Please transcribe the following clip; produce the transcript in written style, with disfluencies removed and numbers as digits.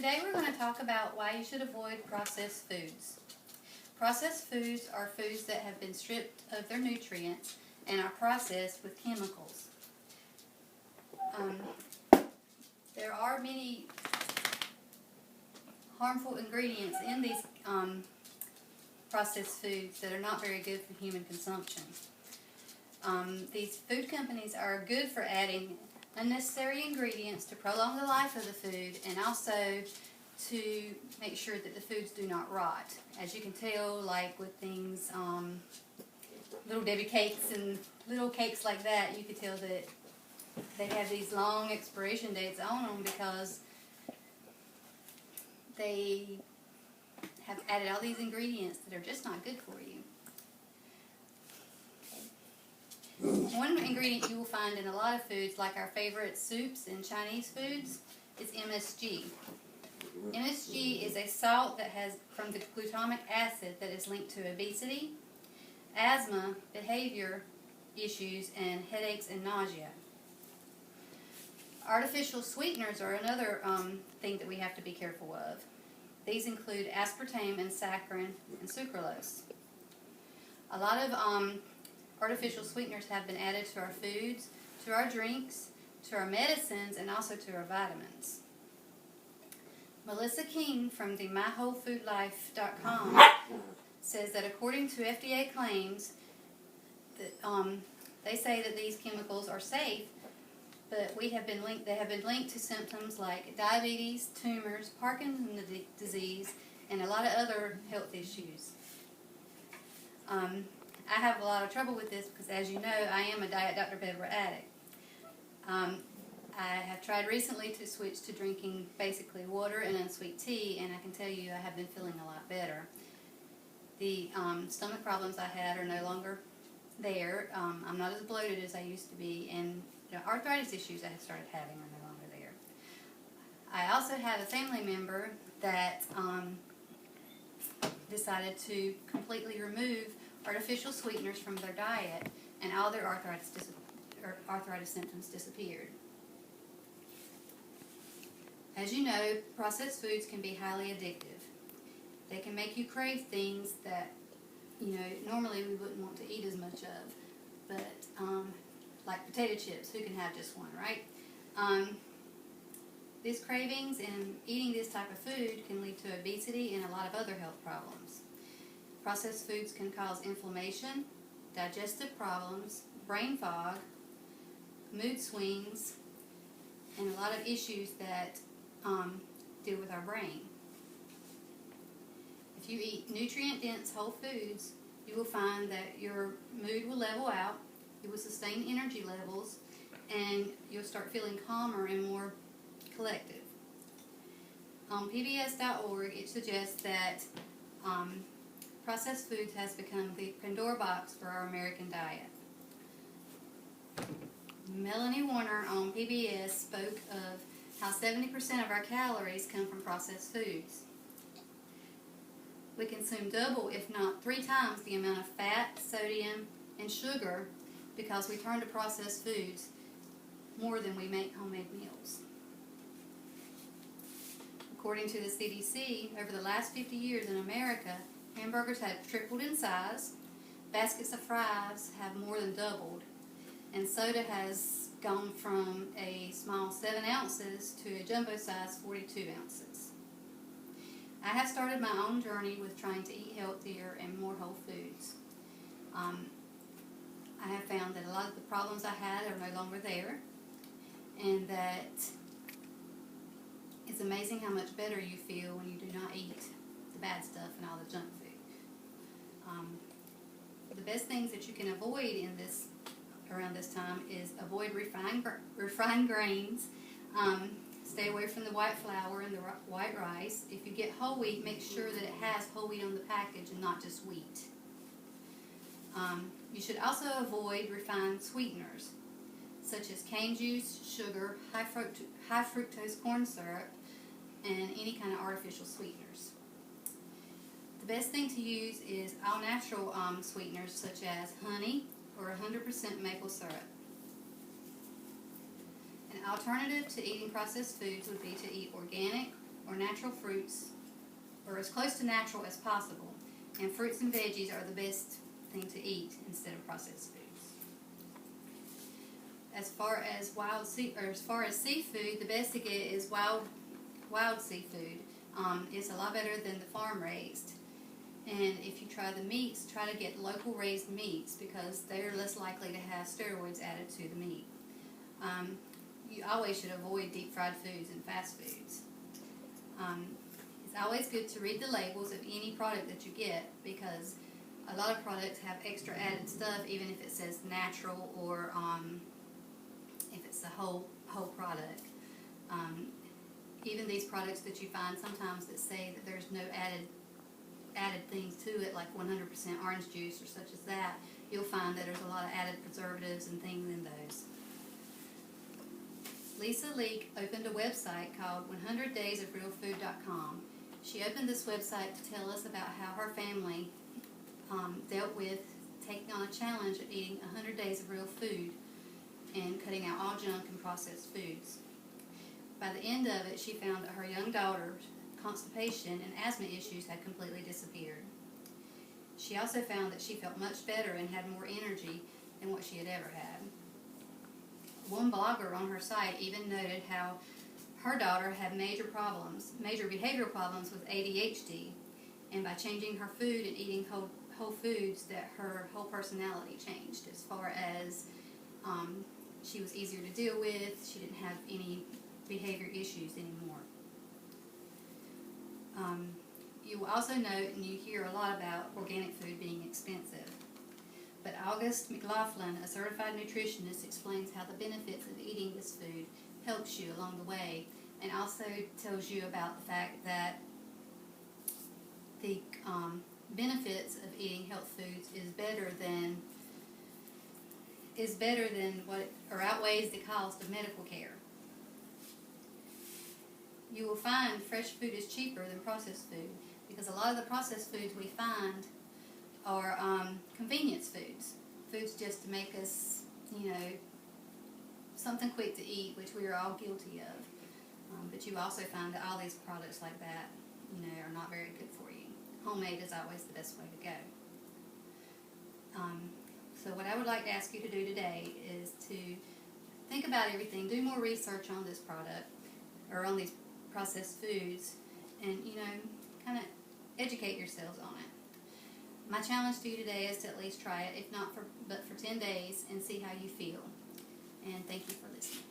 Today we're going to talk about why you should avoid processed foods. Processed foods are foods that have been stripped of their nutrients and are processed with chemicals. There are many harmful ingredients in these processed foods that are not very good for human consumption. These food companies are good for adding unnecessary ingredients to prolong the life of the food and also to make sure that the foods do not rot. As you can tell, like with things, Little Debbie cakes and little cakes like that, you can tell that they have these long expiration dates on them because they have added all these ingredients that are just not good for you. One ingredient you will find in a lot of foods, like our favorite soups and Chinese foods, is MSG. MSG is a salt that has from the glutamic acid that is linked to obesity, asthma, behavior issues, and headaches and nausea. Artificial sweeteners are another thing that we have to be careful of. These include aspartame and saccharin and sucralose. A lot of artificial sweeteners have been added to our foods, to our drinks, to our medicines, and also to our vitamins. Melissa King from the MyWholeFoodLife.com says that according to FDA claims, that they say that these chemicals are safe, but they have been linked to symptoms like diabetes, tumors, Parkinson's disease, and a lot of other health issues. I have a lot of trouble with this because, as you know, I am a Diet Dr. Pepper addict. I have tried recently to switch to drinking basically water and unsweet tea, and I can tell you I have been feeling a lot better. The stomach problems I had are no longer there. I'm not as bloated as I used to be, and arthritis issues I have started having are no longer there. I also have a family member that decided to completely remove artificial sweeteners from their diet, and all their arthritis symptoms disappeared. As you know, processed foods can be highly addictive. They can make you crave things that, normally we wouldn't want to eat as much of, but like potato chips, who can have just one, right? These cravings and eating this type of food can lead to obesity and a lot of other health problems. Processed foods can cause inflammation, digestive problems, brain fog, mood swings, and a lot of issues that deal with our brain. If you eat nutrient-dense whole foods, you will find that your mood will level out, you will sustain energy levels, and you'll start feeling calmer and more collective. On PBS.org, it suggests that processed foods has become the Pandora box for our American diet. Melanie Warner on PBS spoke of how 70% of our calories come from processed foods. We consume double, if not 3 times, the amount of fat, sodium, and sugar because we turn to processed foods more than we make homemade meals. According to the CDC, over the last 50 years in America, hamburgers have tripled in size, baskets of fries have more than doubled, and soda has gone from a small 7 ounces to a jumbo size 42 ounces. I have started my own journey with trying to eat healthier and more whole foods. I have found that a lot of the problems I had are no longer there, and that it's amazing how much better you feel when you do not eat the bad stuff and all the junk food. The best things that you can avoid around this time is avoid refined grains. Stay away from the white flour and the white rice. If you get whole wheat, make sure that it has whole wheat on the package and not just wheat. You should also avoid refined sweeteners, such as cane juice, sugar, high fructose corn syrup, and any kind of artificial sweeteners. The best thing to use is all-natural sweeteners such as honey or 100% maple syrup. An alternative to eating processed foods would be to eat organic or natural fruits, or as close to natural as possible. And fruits and veggies are the best thing to eat instead of processed foods. As far as seafood, the best to get is wild seafood. It's a lot better than the farm raised. And if you try the meats, try to get local raised meats because they're less likely to have steroids added to the meat. You always should avoid deep fried foods and fast foods. It's always good to read the labels of any product that you get because a lot of products have extra added stuff even if it says natural or if it's the whole product. Even these products that you find sometimes that say that there's no added things to it, like 100% orange juice or such as that, you'll find that there's a lot of added preservatives and things in those. Lisa Leake opened a website called 100daysofrealfood.com. She opened this website to tell us about how her family dealt with taking on a challenge of eating 100 days of real food and cutting out all junk and processed foods. By the end of it, she found that her young daughter's constipation and asthma issues had completely disappeared. She also found that she felt much better and had more energy than what she had ever had. One blogger on her site even noted how her daughter had major behavioral problems with ADHD, and by changing her food and eating whole foods, that her whole personality changed as far as she was easier to deal with, she didn't have any behavior issues anymore. You will also note, and you hear a lot about organic food being expensive, but August McLaughlin, a certified nutritionist, explains how the benefits of eating this food helps you along the way, and also tells you about the fact that the benefits of eating health foods is better than what, or outweighs the cost of medical care. You will find fresh food is cheaper than processed food because a lot of the processed foods we find are convenience foods just to make us, something quick to eat, which we are all guilty of. But you also find that all these products like that, are not very good for you. Homemade is always the best way to go. So what I would like to ask you to do today is to think about everything, do more research on this product, or on these processed foods, and, kind of educate yourselves on it. My challenge to you today is to at least try it, if not for 10 days, and see how you feel. And thank you for listening.